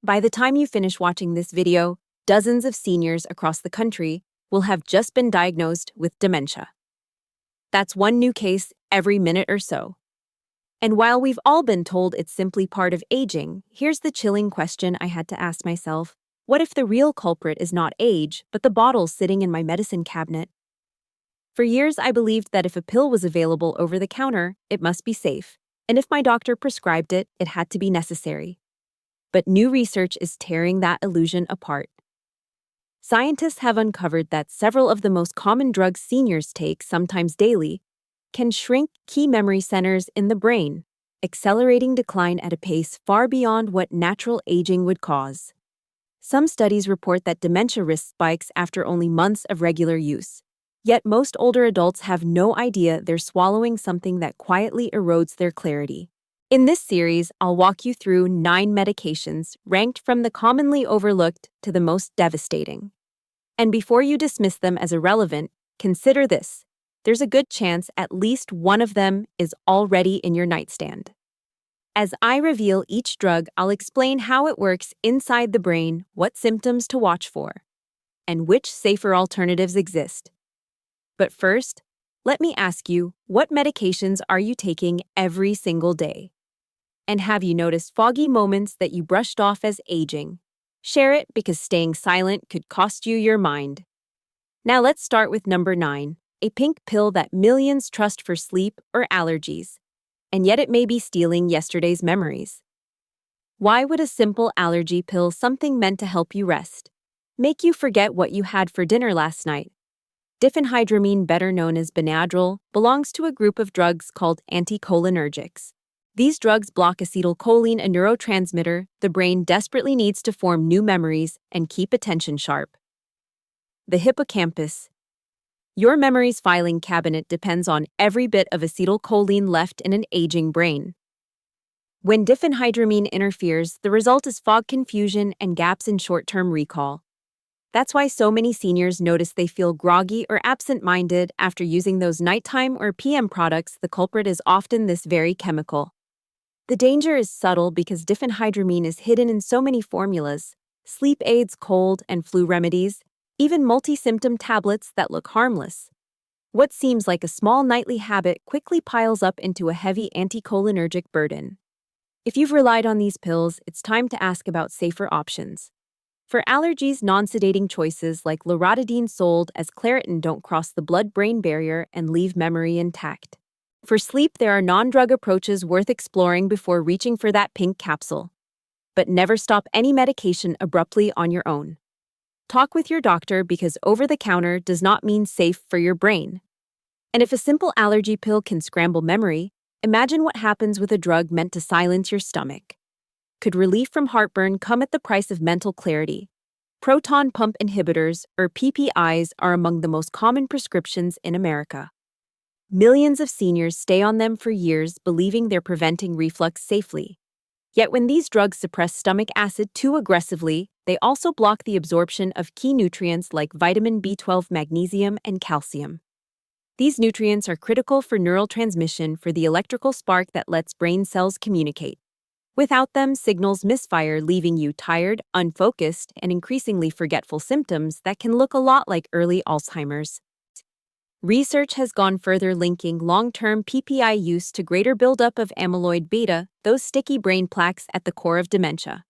By the time you finish watching this video, dozens of seniors across the country will have just been diagnosed with dementia. That's one new case every minute or so. And while we've all been told it's simply part of aging, here's the chilling question I had to ask myself. What if the real culprit is not age, but the bottles sitting in my medicine cabinet? For years, I believed that if a pill was available over the counter, it must be safe, and if my doctor prescribed it, it had to be necessary. But new research is tearing that illusion apart. Scientists have uncovered that several of the most common drugs seniors take, sometimes daily, can shrink key memory centers in the brain, accelerating decline at a pace far beyond what natural aging would cause. Some studies report that dementia risk spikes after only months of regular use. Yet most older adults have no idea they're swallowing something that quietly erodes their clarity. In this series, I'll walk you through 9 medications ranked from the commonly overlooked to the most devastating. And before you dismiss them as irrelevant, consider this. There's a good chance at least one of them is already in your nightstand. As I reveal each drug, I'll explain how it works inside the brain, what symptoms to watch for, and which safer alternatives exist. But first, let me ask you, what medications are you taking every single day? And have you noticed foggy moments that you brushed off as aging? Share it because staying silent could cost you your mind. Now let's start with number 9, a pink pill that millions trust for sleep or allergies. And yet it may be stealing yesterday's memories. Why would a simple allergy pill, something meant to help you rest, make you forget what you had for dinner last night? Diphenhydramine, better known as Benadryl, belongs to a group of drugs called anticholinergics. These drugs block acetylcholine, a neurotransmitter the brain desperately needs to form new memories and keep attention sharp. The hippocampus. Your memory's filing cabinet depends on every bit of acetylcholine left in an aging brain. When diphenhydramine interferes, the result is fog, confusion, and gaps in short-term recall. That's why so many seniors notice they feel groggy or absent-minded after using those nighttime or PM products. The culprit is often this very chemical. The danger is subtle because diphenhydramine is hidden in so many formulas: sleep aids, cold and flu remedies, even multi-symptom tablets that look harmless. What seems like a small nightly habit quickly piles up into a heavy anticholinergic burden. If you've relied on these pills, it's time to ask about safer options. For allergies, non-sedating choices like loratadine, sold as Claritin, don't cross the blood-brain barrier and leave memory intact. For sleep, there are non-drug approaches worth exploring before reaching for that pink capsule. But never stop any medication abruptly on your own. Talk with your doctor because over-the-counter does not mean safe for your brain. And if a simple allergy pill can scramble memory, imagine what happens with a drug meant to silence your stomach. Could relief from heartburn come at the price of mental clarity? Proton pump inhibitors, or PPIs, are among the most common prescriptions in America. Millions of seniors stay on them for years, believing they're preventing reflux safely. Yet when these drugs suppress stomach acid too aggressively, they also block the absorption of key nutrients like vitamin B12, magnesium, and calcium. These nutrients are critical for neural transmission, for the electrical spark that lets brain cells communicate. Without them, signals misfire, leaving you tired, unfocused, and increasingly forgetful, symptoms that can look a lot like early Alzheimer's. Research has gone further, linking long-term PPI use to greater buildup of amyloid beta, those sticky brain plaques at the core of dementia.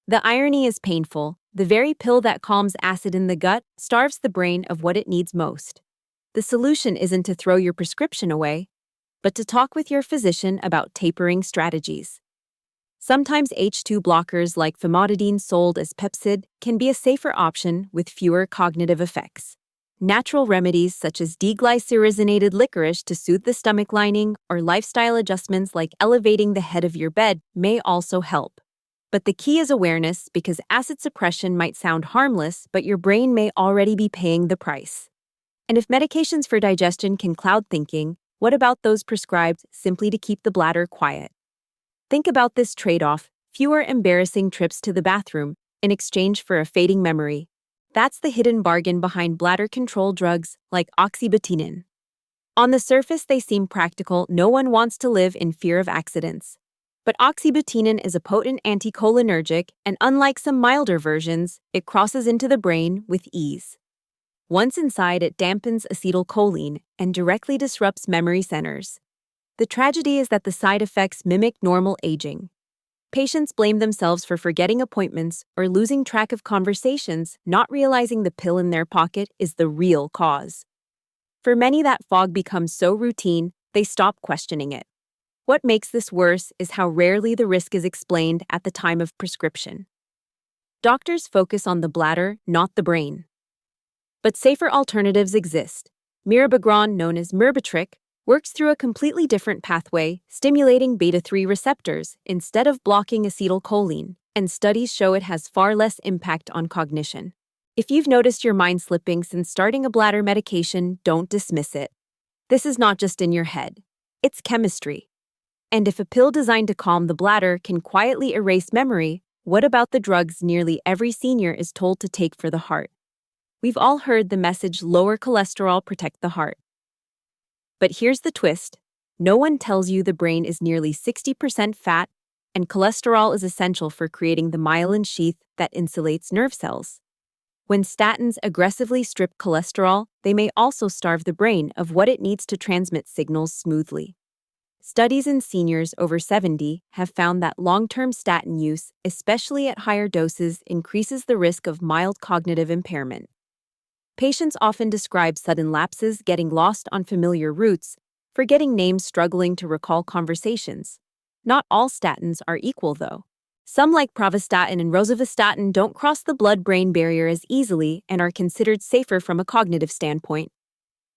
The irony is painful. The very pill that calms acid in the gut starves the brain of what it needs most. The solution isn't to throw your prescription away, but to talk with your physician about tapering strategies. Sometimes H2 blockers like famotidine, sold as Pepcid, can be a safer option with fewer cognitive effects. Natural remedies such as deglycyrrhizinated licorice to soothe the stomach lining, or lifestyle adjustments like elevating the head of your bed, may also help. But the key is awareness, because acid suppression might sound harmless, but your brain may already be paying the price. And if medications for digestion can cloud thinking, what about those prescribed simply to keep the bladder quiet? Think about this trade-off: fewer embarrassing trips to the bathroom in exchange for a fading memory. That's the hidden bargain behind bladder control drugs like oxybutynin. On the surface, they seem practical. No one wants to live in fear of accidents. But oxybutynin is a potent anticholinergic, and unlike some milder versions, it crosses into the brain with ease. Once inside, it dampens acetylcholine and directly disrupts memory centers. The tragedy is that the side effects mimic normal aging. Patients blame themselves for forgetting appointments or losing track of conversations, not realizing the pill in their pocket is the real cause. For many, that fog becomes so routine, they stop questioning it. What makes this worse is how rarely the risk is explained at the time of prescription. Doctors focus on the bladder, not the brain. But safer alternatives exist. Mirabegron, known as Myrbetriq, works through a completely different pathway, stimulating beta-3 receptors instead of blocking acetylcholine, and studies show it has far less impact on cognition. If you've noticed your mind slipping since starting a bladder medication, don't dismiss it. This is not just in your head. It's chemistry. And if a pill designed to calm the bladder can quietly erase memory, what about the drugs nearly every senior is told to take for the heart? We've all heard the message, lower cholesterol, protect the heart. But here's the twist. No one tells you the brain is nearly 60% fat, and cholesterol is essential for creating the myelin sheath that insulates nerve cells. When statins aggressively strip cholesterol, they may also starve the brain of what it needs to transmit signals smoothly. Studies in seniors over 70 have found that long-term statin use, especially at higher doses, increases the risk of mild cognitive impairment. Patients often describe sudden lapses, getting lost on familiar routes, forgetting names, struggling to recall conversations. Not all statins are equal, though. Some, like pravastatin and rosuvastatin, don't cross the blood-brain barrier as easily and are considered safer from a cognitive standpoint.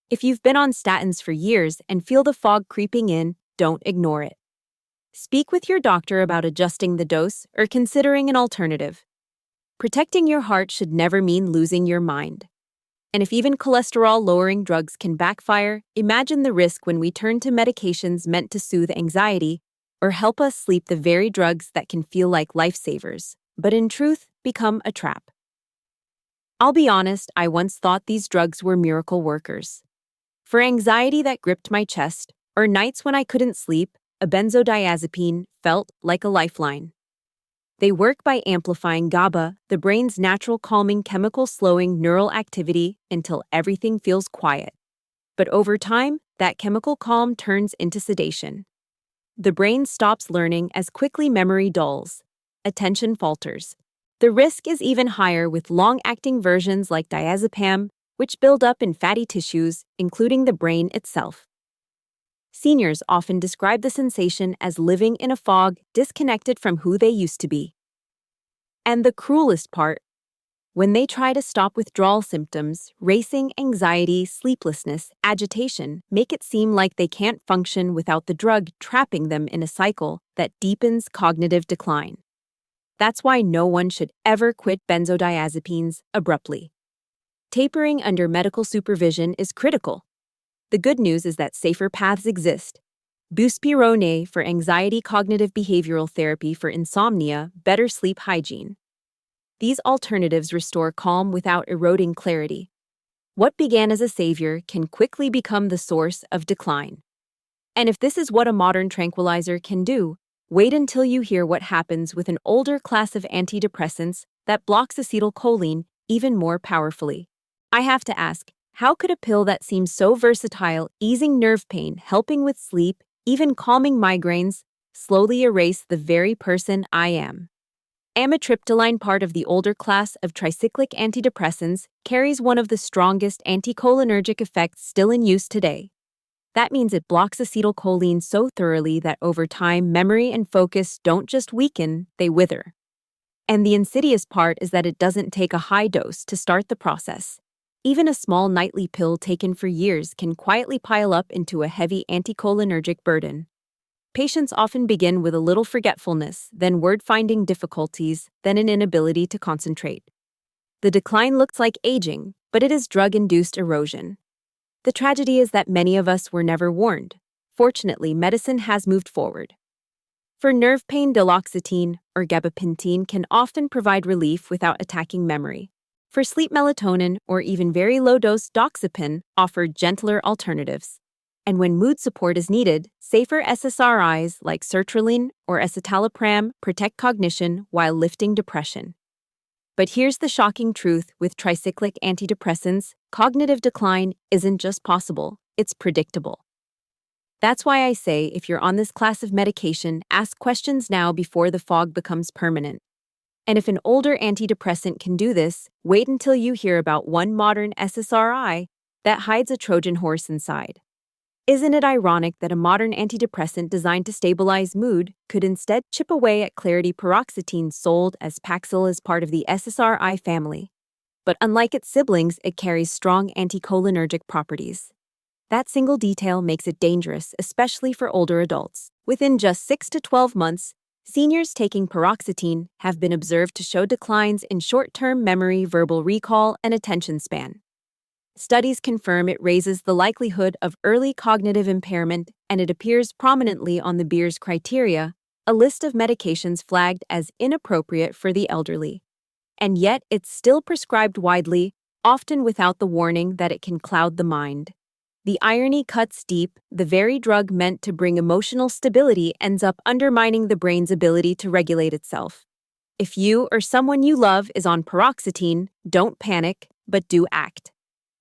If you've been on statins for years and feel the fog creeping in, don't ignore it. Speak with your doctor about adjusting the dose or considering an alternative. Protecting your heart should never mean losing your mind. And if even cholesterol-lowering drugs can backfire, imagine the risk when we turn to medications meant to soothe anxiety or help us sleep, the very drugs that can feel like lifesavers, but in truth become a trap. I'll be honest, I once thought these drugs were miracle workers. For anxiety that gripped my chest, or nights when I couldn't sleep, a benzodiazepine felt like a lifeline. They work by amplifying GABA, the brain's natural calming chemical, slowing neural activity until everything feels quiet. But over time, that chemical calm turns into sedation. The brain stops learning as quickly, memory dulls, attention falters. The risk is even higher with long-acting versions like diazepam, which build up in fatty tissues, including the brain itself. Seniors often describe the sensation as living in a fog, disconnected from who they used to be. And the cruelest part, when they try to stop withdrawal symptoms, racing, anxiety, sleeplessness, agitation, make it seem like they can't function without the drug, trapping them in a cycle that deepens cognitive decline. That's why no one should ever quit benzodiazepines abruptly. Tapering under medical supervision is critical. The good news is that safer paths exist. Buspirone for anxiety, cognitive behavioral therapy for insomnia, better sleep hygiene. These alternatives restore calm without eroding clarity. What began as a savior can quickly become the source of decline. And if this is what a modern tranquilizer can do, wait until you hear what happens with an older class of antidepressants that blocks acetylcholine even more powerfully. I have to ask, how could a pill that seems so versatile, easing nerve pain, helping with sleep, even calming migraines, slowly erase the very person I am? Amitriptyline, part of the older class of tricyclic antidepressants, carries one of the strongest anticholinergic effects still in use today. That means it blocks acetylcholine so thoroughly that over time, memory and focus don't just weaken, they wither. And the insidious part is that it doesn't take a high dose to start the process. Even a small nightly pill taken for years can quietly pile up into a heavy anticholinergic burden. Patients often begin with a little forgetfulness, then word-finding difficulties, then an inability to concentrate. The decline looks like aging, but it is drug-induced erosion. The tragedy is that many of us were never warned. Fortunately, medicine has moved forward. For nerve pain, duloxetine or gabapentin can often provide relief without attacking memory. For sleep, melatonin or even very low-dose doxepin offer gentler alternatives. And when mood support is needed, safer SSRIs like sertraline or escitalopram protect cognition while lifting depression. But here's the shocking truth with tricyclic antidepressants: cognitive decline isn't just possible, it's predictable. That's why I say if you're on this class of medication, ask questions now before the fog becomes permanent. And if an older antidepressant can do this, wait until you hear about one modern SSRI that hides a Trojan horse inside. Isn't it ironic that a modern antidepressant designed to stabilize mood could instead chip away at clarity? Paroxetine, sold as Paxil, is part of the SSRI family. But unlike its siblings, it carries strong anticholinergic properties. That single detail makes it dangerous, especially for older adults. Within just 6 to 12 months, seniors taking paroxetine have been observed to show declines in short-term memory, verbal recall, and attention span. Studies confirm it raises the likelihood of early cognitive impairment, and it appears prominently on the Beers criteria, a list of medications flagged as inappropriate for the elderly. And yet, it's still prescribed widely, often without the warning that it can cloud the mind. The irony cuts deep. The very drug meant to bring emotional stability ends up undermining the brain's ability to regulate itself. If you or someone you love is on paroxetine, don't panic, but do act.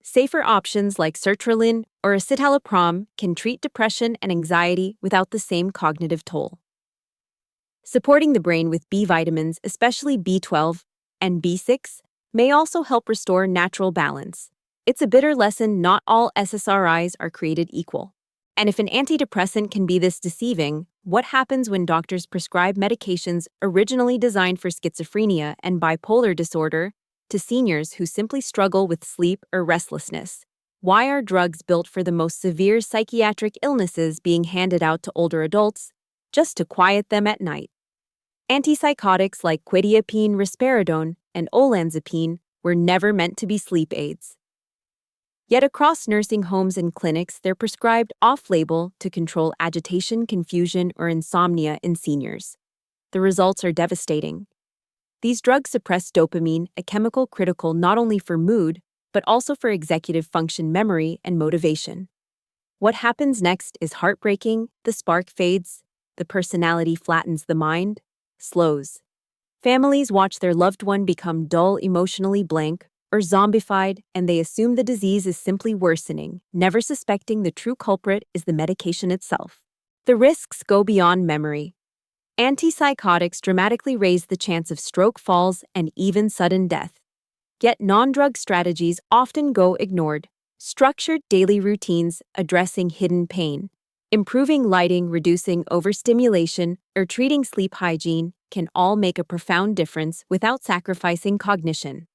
Safer options like sertraline or escitalopram can treat depression and anxiety without the same cognitive toll. Supporting the brain with B vitamins, especially B12 and B6, may also help restore natural balance. It's a bitter lesson: not all SSRIs are created equal. And if an antidepressant can be this deceiving, what happens when doctors prescribe medications originally designed for schizophrenia and bipolar disorder to seniors who simply struggle with sleep or restlessness? Why are drugs built for the most severe psychiatric illnesses being handed out to older adults just to quiet them at night? Antipsychotics like quetiapine, risperidone, and olanzapine were never meant to be sleep aids. Yet across nursing homes and clinics, they're prescribed off-label to control agitation, confusion, or insomnia in seniors. The results are devastating. These drugs suppress dopamine, a chemical critical not only for mood, but also for executive function, memory, and motivation. What happens next is heartbreaking. The spark fades, the personality flattens, the mind slows. Families watch their loved one become dull, emotionally blank, or zombified, and they assume the disease is simply worsening, never suspecting the true culprit is the medication itself. The risks go beyond memory. Antipsychotics dramatically raise the chance of stroke, falls, and even sudden death. Yet non-drug strategies often go ignored. Structured daily routines addressing hidden pain, improving lighting, reducing overstimulation, or treating sleep hygiene can all make a profound difference without sacrificing cognition.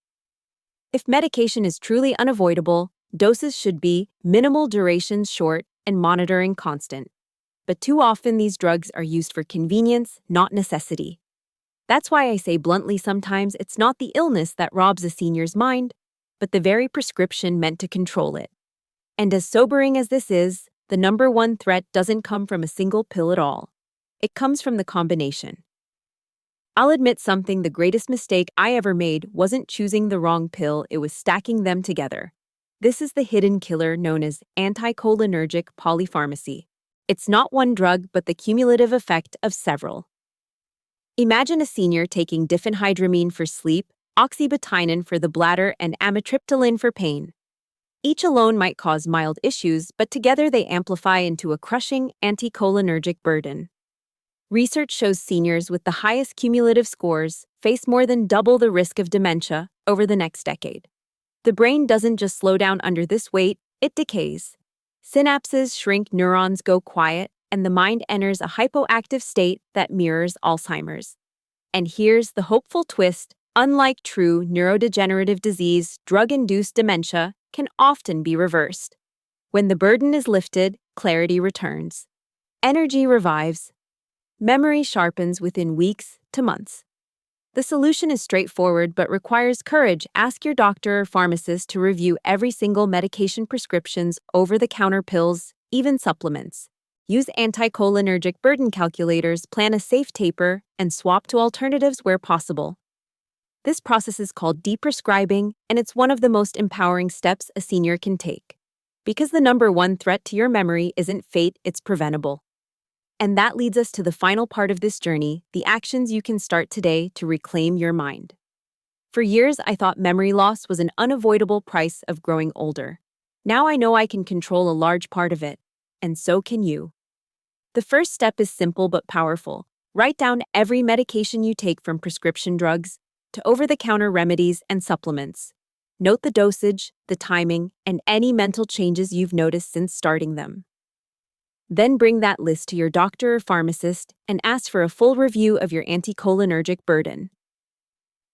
If medication is truly unavoidable, doses should be minimal, durations short, and monitoring constant. But too often these drugs are used for convenience, not necessity. That's why I say bluntly, sometimes it's not the illness that robs a senior's mind, but the very prescription meant to control it. And as sobering as this is, the number one threat doesn't come from a single pill at all. It comes from the combination. I'll admit something: the greatest mistake I ever made wasn't choosing the wrong pill, it was stacking them together. This is the hidden killer known as anticholinergic polypharmacy. It's not one drug, but the cumulative effect of several. Imagine a senior taking diphenhydramine for sleep, oxybutynin for the bladder, and amitriptyline for pain. Each alone might cause mild issues, but together they amplify into a crushing anticholinergic burden. Research shows seniors with the highest cumulative scores face more than double the risk of dementia over the next decade. The brain doesn't just slow down under this weight, it decays. Synapses shrink, neurons go quiet, and the mind enters a hypoactive state that mirrors Alzheimer's. And here's the hopeful twist: unlike true neurodegenerative disease, drug-induced dementia can often be reversed. When the burden is lifted, clarity returns. Energy revives. Memory sharpens within weeks to months. The solution is straightforward but requires courage. Ask your doctor or pharmacist to review every single medication, prescriptions, over-the-counter pills, even supplements. Use anticholinergic burden calculators, plan a safe taper, and swap to alternatives where possible. This process is called deprescribing, and it's one of the most empowering steps a senior can take. Because the number one threat to your memory isn't fate, it's preventable. And that leads us to the final part of this journey, the actions you can start today to reclaim your mind. For years, I thought memory loss was an unavoidable price of growing older. Now I know I can control a large part of it, and so can you. The first step is simple but powerful. Write down every medication you take, from prescription drugs to over-the-counter remedies and supplements. Note the dosage, the timing, and any mental changes you've noticed since starting them. Then bring that list to your doctor or pharmacist and ask for a full review of your anticholinergic burden.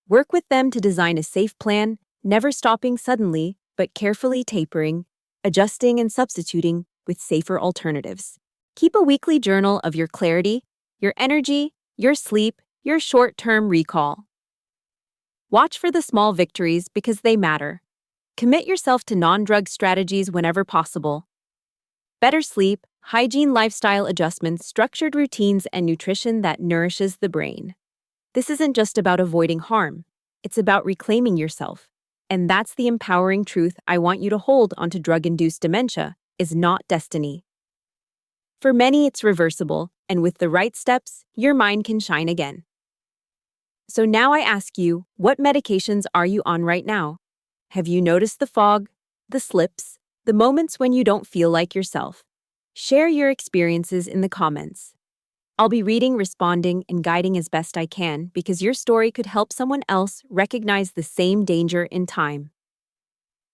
Work with them to design a safe plan, never stopping suddenly, but carefully tapering, adjusting and substituting with safer alternatives. Keep a weekly journal of your clarity, your energy, your sleep, your short-term recall. Watch for the small victories because they matter. Commit yourself to non-drug strategies whenever possible. Better sleep, hygiene, lifestyle adjustments, structured routines, and nutrition that nourishes the brain. This isn't just about avoiding harm. It's about reclaiming yourself. And that's the empowering truth I want you to hold onto. Drug-induced dementia is not destiny. For many, it's reversible, and with the right steps, your mind can shine again. So now I ask you, what medications are you on right now? Have you noticed the fog, the slips, the moments when you don't feel like yourself? Share your experiences in the comments. I'll be reading, responding, and guiding as best I can, because your story could help someone else recognize the same danger in time.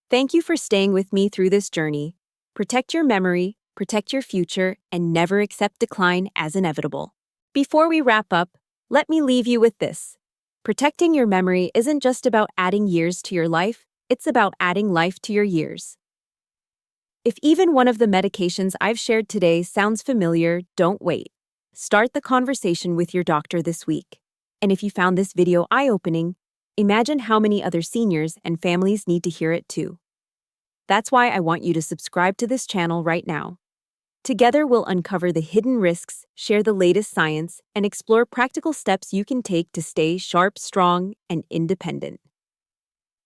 Thank you for staying with me through this journey. Protect your memory, protect your future, and never accept decline as inevitable. Before we wrap up, let me leave you with this. Protecting your memory isn't just about adding years to your life, it's about adding life to your years. If even one of the medications I've shared today sounds familiar, don't wait. Start the conversation with your doctor this week. And if you found this video eye-opening, imagine how many other seniors and families need to hear it too. That's why I want you to subscribe to this channel right now. Together, we'll uncover the hidden risks, share the latest science, and explore practical steps you can take to stay sharp, strong, and independent.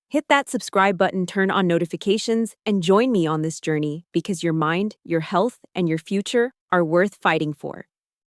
Hit that subscribe button, turn on notifications, and join me on this journey, because your mind, your health, and your future are worth fighting for.